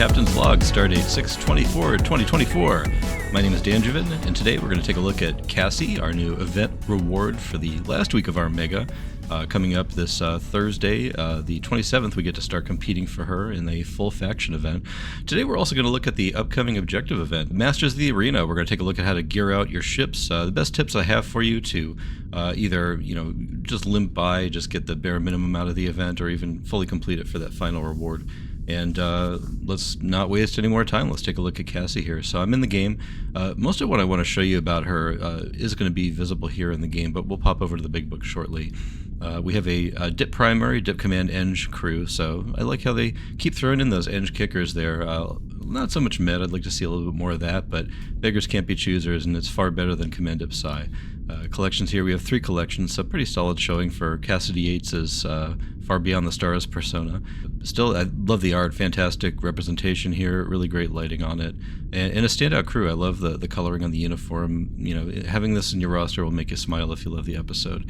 Captain's Log, Stardate 6/24/2024. My name is Dan Javin, and today we're going to take a look at Cassie, our new event reward for the last week of our Mega. Coming up this Thursday, the 27th, we get to start competing for her in a full faction event. Today we're also going to look at the upcoming objective event, Masters of the Arena. We're going to take a look at how to gear out your ships. The best tips I have for you to either, just limp by, just get the bare minimum out of the event, or even fully complete it for that final reward. And let's not waste any more time. Let's take a look at Cassie here. So I'm in the game. Most of what I want to show you about her is going to be visible here in the game, but we'll pop over to the big book shortly. We have a dip primary, dip command eng crew, so I like how they keep throwing in those eng kickers there. Not so much med, I'd like to see a little bit more of that, but beggars can't be choosers, and it's far better than command dip psi. Collections here, we have 3 collections, so pretty solid showing for Kasidy Yates's Far Beyond the Stars persona. Still, I love the art, fantastic representation here, really great lighting on it, and a standout crew. I love the coloring on the uniform. Having this in your roster will make you smile if you love the episode.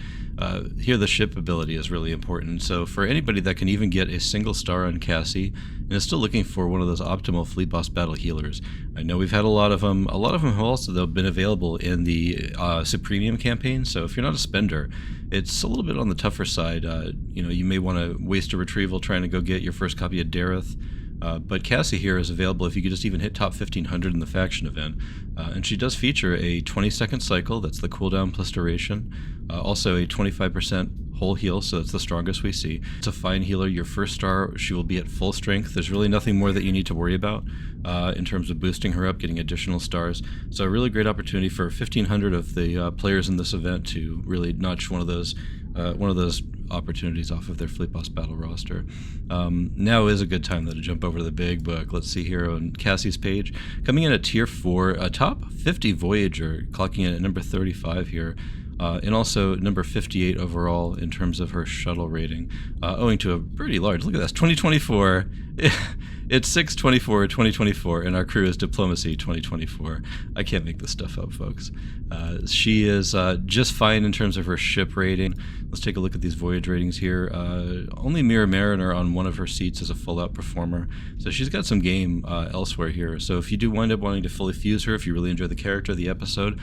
Here, the ship ability is really important, so for anybody that can even get a single star on Cassie and is still looking for one of those optimal fleet boss battle healers. I know we've had a lot of them. A lot of them have also been available in the Supremium campaign, so if you're not a spender, it's a little bit on the tougher side. You may want to waste a retrieval trying to go get your first copy of Dareth. But Cassie here is available if you could just even hit top 1500 in the faction event. And she does feature a 20-second cycle, that's the cooldown plus duration. Also a 25% whole heal, so that's the strongest we see. It's a fine healer. Your first star, she will be at full strength. There's really nothing more that you need to worry about in terms of boosting her up, getting additional stars. So a really great opportunity for 1500 of the players in this event to really notch one of those opportunities off of their Fleet Boss Battle roster. Now is a good time though to jump over to the big book. Let's see here on Cassie's page. Coming in at tier 4, a top 50 Voyager, clocking in at number 35 here. And also number 58 overall in terms of her shuttle rating, owing to a pretty large, look at this, 2024, it's 6/24/2024, and our crew is Diplomacy 2024. I can't make this stuff up, folks. She is just fine in terms of her ship rating. Let's take a look at these voyage ratings here. Only Mirror Mariner on one of her seats is a full-out performer, so she's got some game elsewhere here. So if you do wind up wanting to fully fuse her, if you really enjoy the character, the episode,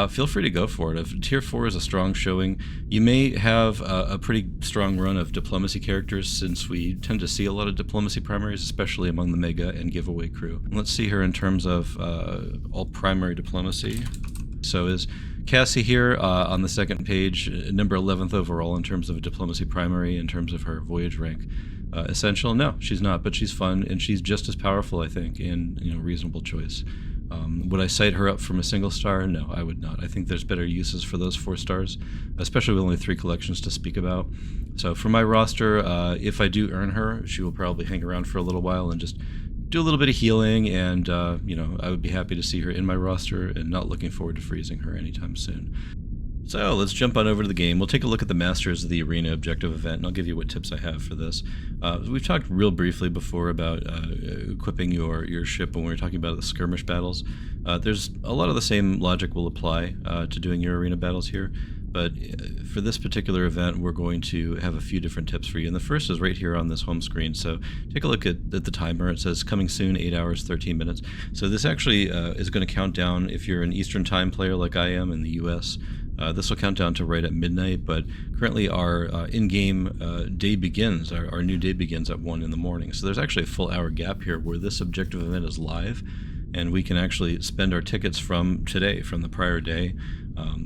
feel free to go for it. If tier 4 is a strong showing, you may have a pretty strong run of diplomacy characters, since we tend to see a lot of diplomacy primaries, especially among the Mega and giveaway crew. Let's see her in terms of all primary diplomacy. So is Cassie here on the second page, number 11th overall in terms of a diplomacy primary, in terms of her voyage rank. Essential? No, she's not, but she's fun, and she's just as powerful, I think, and reasonable choice. Would I cite her up from a single star? No, I would not. I think there's better uses for those 4 stars, especially with only 3 collections to speak about. So for my roster, if I do earn her, she will probably hang around for a little while and just do a little bit of healing, and I would be happy to see her in my roster, and not looking forward to freezing her anytime soon. So let's jump on over to the game. We'll take a look at the Masters of the Arena objective event, and I'll give you what tips I have for this. We've talked real briefly before about equipping your ship when we were talking about the skirmish battles. There's a lot of the same logic will apply to doing your arena battles here, but for this particular event, we're going to have a few different tips for you. And the first is right here on this home screen. So take a look at the timer. It says coming soon, 8 hours, 13 minutes. So this actually is going to count down if you're an Eastern Time player like I am in the US. This will count down to right at midnight, but currently our in-game day begins, our new day begins at 1 in the morning. So there's actually a full hour gap here where this objective event is live, and we can actually spend our tickets from today, from the prior day,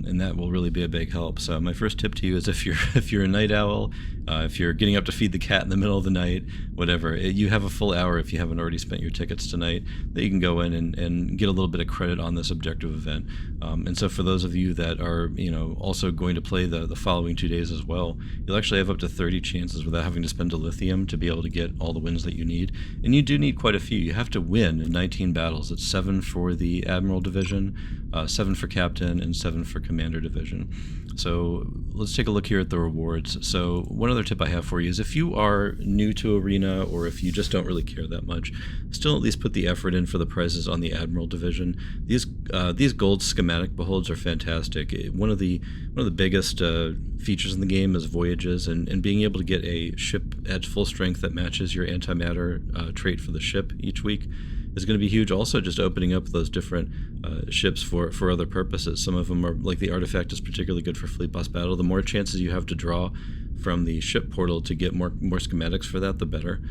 and that will really be a big help. So my first tip to you is if you're a night owl, if you're getting up to feed the cat in the middle of the night, whatever, you have a full hour if you haven't already spent your tickets tonight that you can go in and get a little bit of credit on this objective event. And so for those of you that are also going to play the following 2 days as well, you'll actually have up to 30 chances without having to spend dilithium to be able to get all the wins that you need. And you do need quite a few. You have to win 19 battles. It's 7 for the Admiral Division, 7 for Captain, and 7 7 for Commander Division. So let's take a look here at the rewards. So one other tip I have for you is if you are new to Arena, or if you just don't really care that much, still at least put the effort in for the prizes on the Admiral Division. These gold schematic beholds are fantastic. One of the biggest features in the game is voyages, and being able to get a ship at full strength that matches your antimatter trait for the ship each week is going to be huge. Also, just opening up those different ships for other purposes. Some of them are, like the artifact is particularly good for fleet boss battle. The more chances you have to draw from the ship portal to get more schematics for that, the better.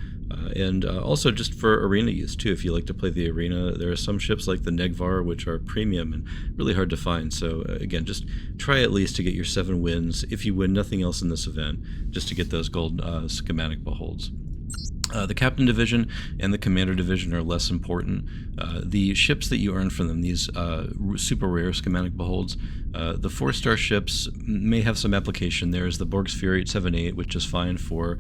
And also just for arena use too. If you like to play the arena, there are some ships like the Negvar which are premium and really hard to find. So again, just try at least to get your 7 wins. If you win nothing else in this event, just to get those gold schematic beholds. The Captain Division and the Commander Division are less important. The ships that you earn from them, these super rare schematic beholds, the 4-star ships may have some application. There's the Borg's Fury 878, which is fine for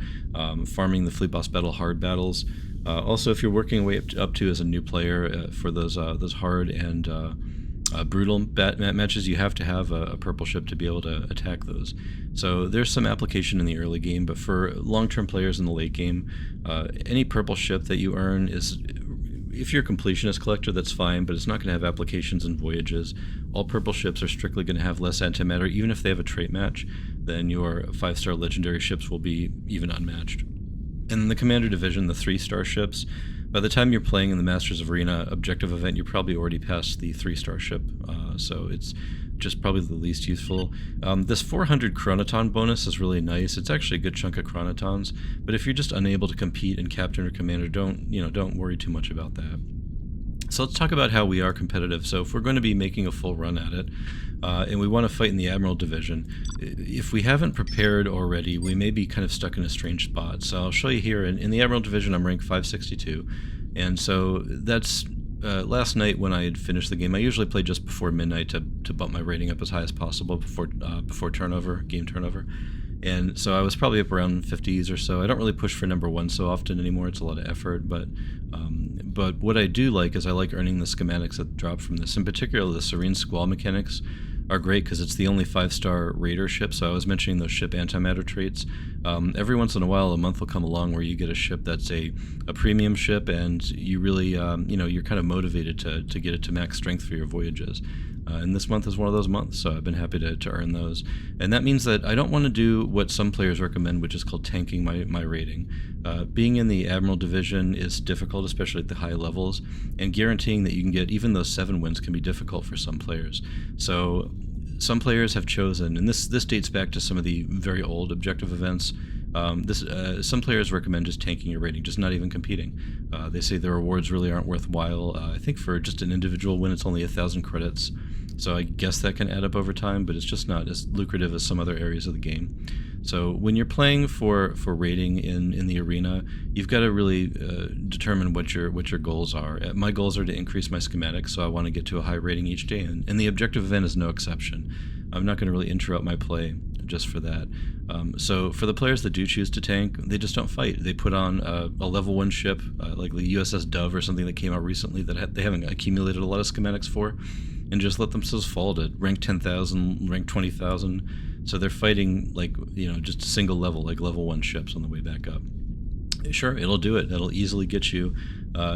farming the Fleet Boss Battle hard battles. Also, if you're working your way up to as a new player for those hard and brutal matches, you have to have a purple ship to be able to attack those. So there's some application in the early game, but for long-term players in the late game, any purple ship that you earn is, if you're a completionist collector, that's fine, but it's not going to have applications in voyages. All purple ships are strictly going to have less antimatter. Even if they have a trait match, then your 5-star legendary ships will be even unmatched. In the Commander Division, the 3-star ships, by the time you're playing in the Masters of Arena objective event, you're probably already past the 3-star ship, so it's just probably the least useful. This 400 chronoton bonus is really nice. It's actually a good chunk of chronotons, but if you're just unable to compete in Captain or Commander, don't worry too much about that. So let's talk about how we are competitive. So if we're going to be making a full run at it, and we want to fight in the Admiral Division, if we haven't prepared already, we may be kind of stuck in a strange spot. So I'll show you here. In the Admiral Division, I'm rank 562, and so that's last night when I had finished the game. I usually play just before midnight to bump my rating up as high as possible before game turnover. And so I was probably up around 50s or so. I don't really push for number 1 so often anymore. It's a lot of effort, but what I do like is I like earning the schematics that drop from this. In particular, the Serene Squall mechanics are great because it's the only 5-star raider ship. So I was mentioning those ship antimatter traits. Every once in a while, a month will come along where you get a ship that's a premium ship, and you really, you're kind of motivated to get it to max strength for your voyages. And this month is one of those months, so I've been happy to earn those. And that means that I don't want to do what some players recommend, which is called tanking my rating. Being in the Admiral Division is difficult, especially at the high levels, and guaranteeing that you can get even those 7 wins can be difficult for some players. So some players have chosen, and this dates back to some of the very old objective events, some players recommend just tanking your rating, just not even competing. They say the rewards really aren't worthwhile. I think for just an individual win, it's only 1,000 credits. So I guess that can add up over time, but it's just not as lucrative as some other areas of the game. So when you're playing for rating in the arena, you've got to really determine what your goals are. My goals are to increase my schematics, so I want to get to a high rating each day, and the objective event is no exception. I'm not going to really interrupt my play just for that. So for the players that do choose to tank, they just don't fight. They put on a level 1 ship, like the USS Dove or something that came out recently that they haven't accumulated a lot of schematics for, and just let themselves fall to rank 10,000, rank 20,000. So they're fighting just a single level, like level 1 ships on the way back up. Sure, it'll do it. It'll easily get you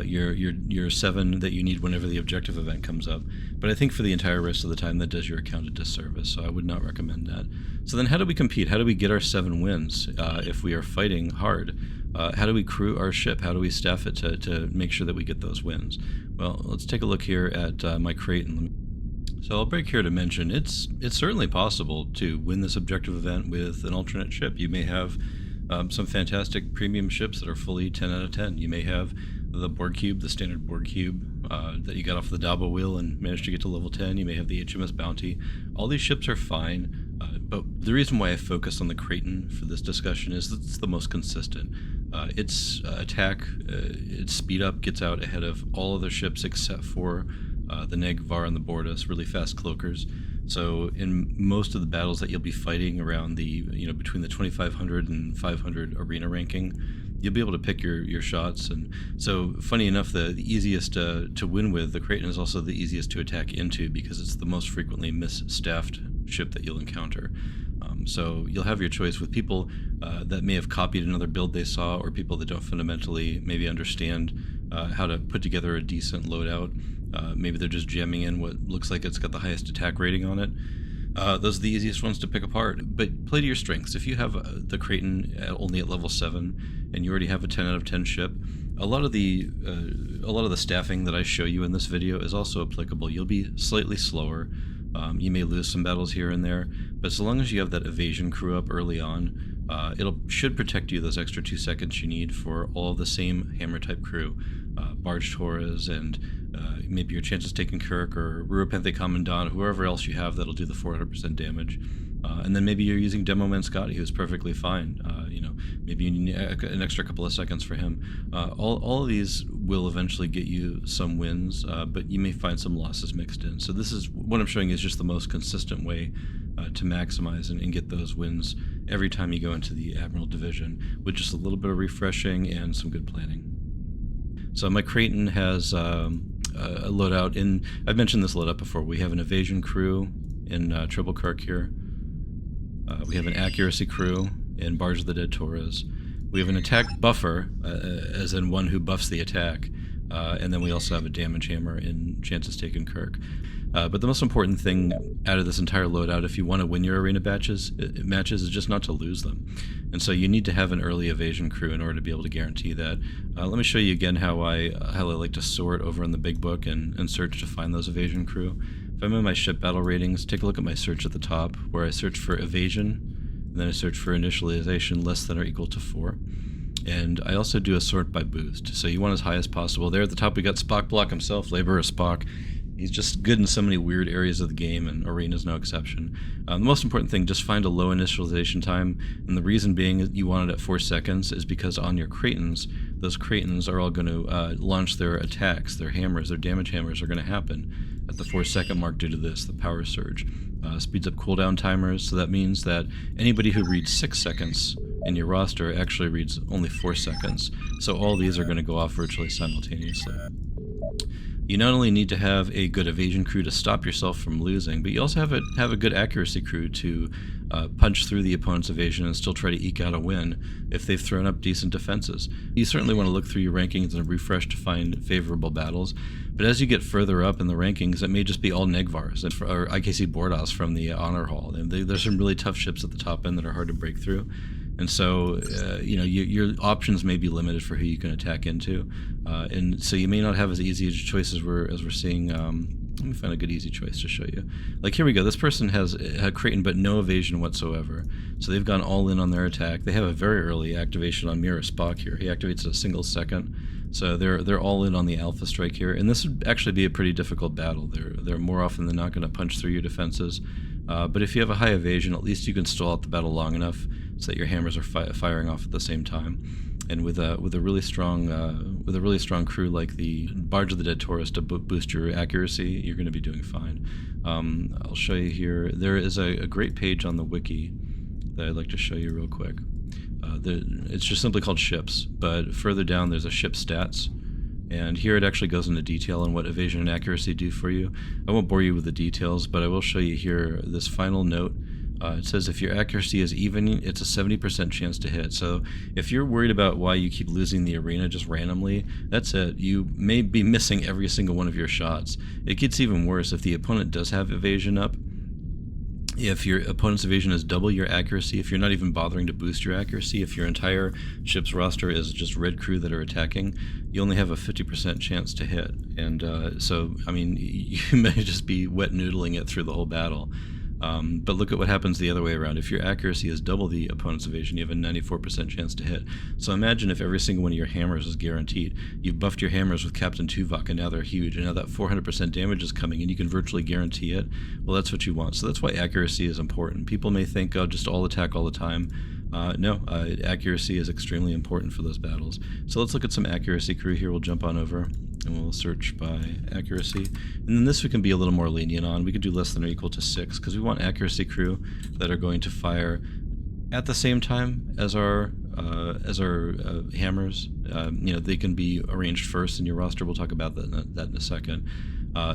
your 7 that you need whenever the objective event comes up. But I think for the entire rest of the time, that does your account a disservice, so I would not recommend that. So then how do we compete? How do we get our 7 wins if we are fighting hard? How do we crew our ship? How do we staff it to make sure that we get those wins? Well, let's take a look here at my crate. So I'll break here to mention it's certainly possible to win this objective event with an alternate ship. You may have some fantastic premium ships that are fully 10 out of 10. You may have the Borg Cube, the standard Borg Cube that you got off the Dabo wheel and managed to get to level 10. You may have the HMS Bounty. All these ships are fine, but the reason why I focus on the Kraton for this discussion is that it's the most consistent. Its attack, its speed up gets out ahead of all other ships except for the Negvar and the Bordas, really fast cloakers. So in most of the battles that you'll be fighting around the, between the 2500 and 500 arena ranking, you'll be able to pick your shots. And so, funny enough, the easiest to win with, the Kraken, is also the easiest to attack into because it's the most frequently misstaffed ship that you'll encounter. So you'll have your choice with people that may have copied another build they saw, or people that don't fundamentally maybe understand how to put together a decent loadout. Maybe they're just jamming in what looks like it's got the highest attack rating on it. Those are the easiest ones to pick apart, but play to your strengths. If you have the Kraken only at level 7 and you already have a 10 out of 10 ship, a lot of the staffing that I show you in this video is also applicable. You'll be slightly slower. You may lose some battles here and there, but so long as you have that evasion crew up early on, should protect you those extra 2 seconds you need for all of the same hammer type crew, Barge Torres, and maybe your chances taking Kirk or Ruropenthe Commandant, whoever else you have that'll do the 400% damage. And then maybe you're using Demo Manscati, who's perfectly fine. Maybe you need an extra couple of seconds for him. All of these will eventually get you some wins, but you may find some losses mixed in. So this is what I'm showing is just the most consistent way to maximize and get those wins every time you go into the Admiral Division, with just a little bit of refreshing and some good planning. So my Kraken has a loadout in. I've mentioned this loadout before. We have an evasion crew in Triple Kirk here. We have an accuracy crew in Barge of the Dead Torres. We have an attack buffer, as in one who buffs the attack, and then we also have a damage hammer in Chances Taken Kirk. But the most important thing out of this entire loadout, if you want to win your arena matches, is just not to lose them. And so you need to have an early evasion crew in order to be able to guarantee that. Let me show you again how I like to sort over in the big book and search to find those evasion crew. If I'm in my ship battle ratings, take a look at my search at the top, where I search for evasion, and then I search for initialization less than or equal to 4. And I also do a sort by boost, so you want as high as possible. There at the top we got Spock Block himself, Labor of Spock. He's just good in so many weird areas of the game, and Arena's no exception. The most important thing, just find a low initialization time, and the reason being you want it at 4 seconds is because on your Kratens, those Kratens are all going to launch their attacks, their hammers, their damage hammers are going to happen at the 4-second mark due to this, the power surge. Speeds up cooldown timers, so that means that anybody who reads 6 seconds in your roster actually reads only 4 seconds. So all these are going to go off virtually simultaneously. You not only need to have a good evasion crew to stop yourself from losing, but you also have a good accuracy crew to punch through the opponent's evasion and still try to eke out a win if they've thrown up decent defenses. You certainly want to look through your rankings and refresh to find favorable battles, but as you get further up in the rankings, it may just be all Negvars or IKC Bordas from the Honor Hall. There's some really tough ships at the top end that are hard to break through. And so, your options may be limited for who you can attack into, and so you may not have as easy a choice as we're seeing. Let me find a good easy choice to show you. Like here we go. This person has a Kraken but no evasion whatsoever, so they've gone all in on their attack. They have a very early activation on Mirror Spock here. He activates a single second, so they're all in on the Alpha Strike here. And this would actually be a pretty difficult battle. They're more often than not going to punch through your defenses. But if you have a high evasion, at least you can stall out the battle long enough so that your hammers are firing off at the same time. And with a really strong crew like the Barge of the Dead Torres to boost your accuracy, you're going to be doing fine. I'll show you here. There is a great page on the wiki that I'd like to show you real quick. It's just simply called ships, but further down there's a ship stats. And here it actually goes into detail on what evasion and accuracy do for you. I won't bore you with the details, but I will show you here this final note. It says if your accuracy is even, it's a 70% chance to hit. So if you're worried about why you keep losing the arena just randomly, that's it. You may be missing every single one of your shots. It gets even worse if the opponent does have evasion up. If your opponent's evasion is double your accuracy, if you're not even bothering to boost your accuracy, if your entire ship's roster is just red crew that are attacking, you only have a 50% chance to hit. And so, I mean, you may just be wet noodling it through the whole battle. But look at what happens the other way around. If your accuracy is double the opponent's evasion, you have a 94% chance to hit. So imagine if every single one of your hammers is guaranteed. You've buffed your hammers with Captain Tuvok, and now they're huge, and now that 400% damage is coming, and you can virtually guarantee it. Well, that's what you want. So that's why accuracy is important. People may think, oh, just all attack all the time. No, accuracy is extremely important for those battles. So let's look at some accuracy crew here. We'll jump on over and we'll search by accuracy. And then this we can be a little more lenient on. We can do less than or equal to 6 because we want accuracy crew that are going to fire at the same time as our hammers. They can be arranged first in your roster. We'll talk about that in a second.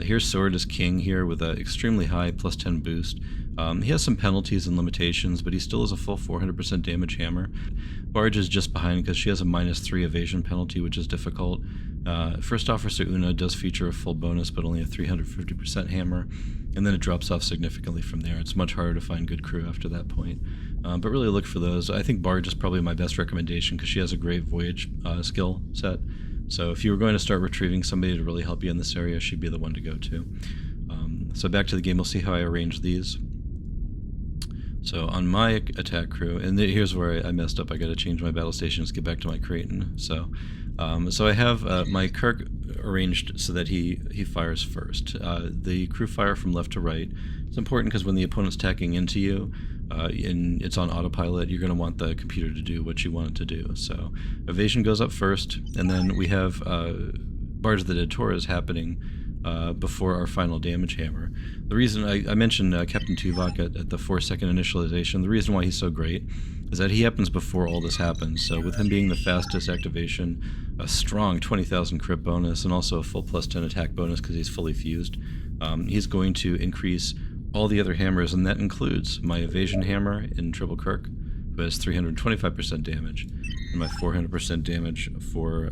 Here's Sword as king here with an extremely high +10 boost. He has some penalties and limitations, but he still has a full 400% damage hammer. Barge is just behind because she has a -3 evasion penalty, which is difficult. First Officer Una does feature a full bonus, but only a 350% hammer, and then it drops off significantly from there. It's much harder to find good crew after that point. But really look for those. I think Barge is probably my best recommendation because she has a great voyage skill set. So if you were going to start retrieving somebody to really help you in this area, she'd be the one to go to. So back to the game, we'll see how I arrange these. So on my attack crew, and here's where I messed up. I got to change my battle stations, get back to my Creighton. So I have my Kirk arranged so that he fires first. The crew fire from left to right. It's important because when the opponent's attacking into you, and it's on autopilot, you're going to want the computer to do what you want it to do. So evasion goes up first, and then we have Barge of the Dead Torres happening before our final damage hammer. The reason I mentioned Captain Tuvok at the 4-second initialization, the reason why he's so great is that he happens before all this happens. So with him being the fastest activation, a strong 20,000 crit bonus, and also a full +10 attack bonus because he's fully fused, he's going to increase all the other hammers, and that includes my evasion hammer in Triple Kirk, who has 325% damage, and my 400% damage for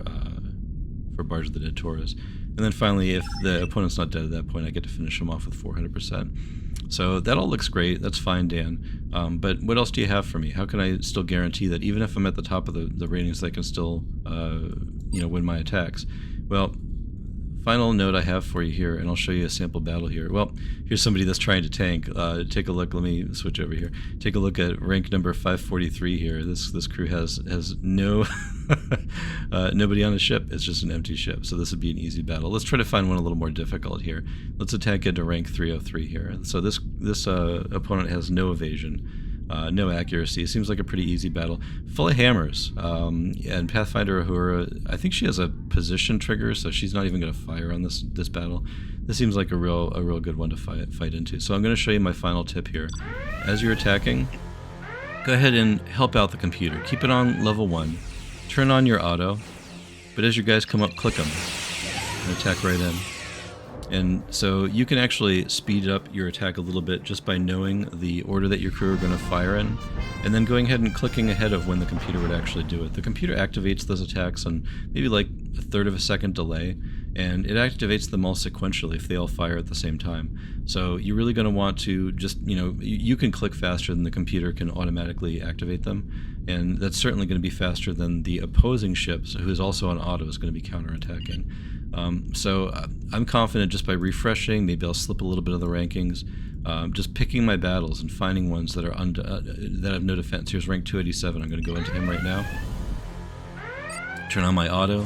Barge of the Dead Torres. And then finally, if the opponent's not dead at that point, I get to finish him off with 400%. So that all looks great. That's fine, Dan. But what else do you have for me? How can I still guarantee that even if I'm at the top of the ratings, I can still win my attacks? Well, final note I have for you here, and I'll show you a sample battle here. Well, here's somebody that's trying to tank. Take a look. Let me switch over here. Take a look at rank number 543 here. This crew has no nobody on the ship. It's just an empty ship. So this would be an easy battle. Let's try to find one a little more difficult here. Let's attack into rank 303 here. So this opponent has no evasion. No accuracy. It seems like a pretty easy battle. Full of hammers. And Pathfinder Uhura, I think she has a position trigger, so she's not even going to fire on this battle. This seems like a real good one to fight into. So I'm going to show you my final tip here. As you're attacking, go ahead and help out the computer. Keep it on level 1. Turn on your auto. But as your guys come up, click them and attack right in. And so you can actually speed up your attack a little bit just by knowing the order that your crew are going to fire in, and then going ahead and clicking ahead of when the computer would actually do it. The computer activates those attacks on maybe like a third of a second delay, and it activates them all sequentially if they all fire at the same time. So you're really going to want to just, you can click faster than the computer can automatically activate them, and that's certainly going to be faster than the opposing ship, who is also on auto, is going to be counterattacking. So I'm confident just by refreshing, maybe I'll slip a little bit of the rankings, just picking my battles and finding ones that are that have no defense. Here's rank 287. I'm going to go into him right now. Turn on my auto.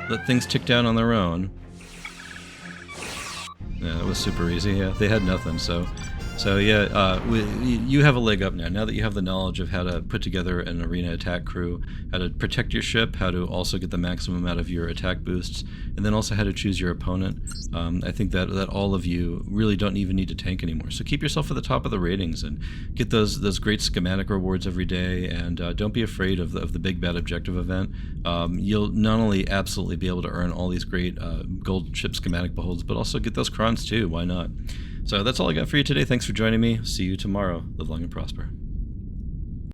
Let things tick down on their own. Yeah, that was super easy. Yeah, they had nothing, so yeah, you have a leg up now. Now that you have the knowledge of how to put together an arena attack crew, how to protect your ship, how to also get the maximum out of your attack boosts, and then also how to choose your opponent, I think that all of you really don't even need to tank anymore. So keep yourself at the top of the ratings and get those great schematic rewards every day, and don't be afraid of the big bad objective event. You'll not only absolutely be able to earn all these great gold ship schematic beholds, but also get those crons too. Why not? So that's all I got for you today. Thanks for joining me. See you tomorrow. Live long and prosper.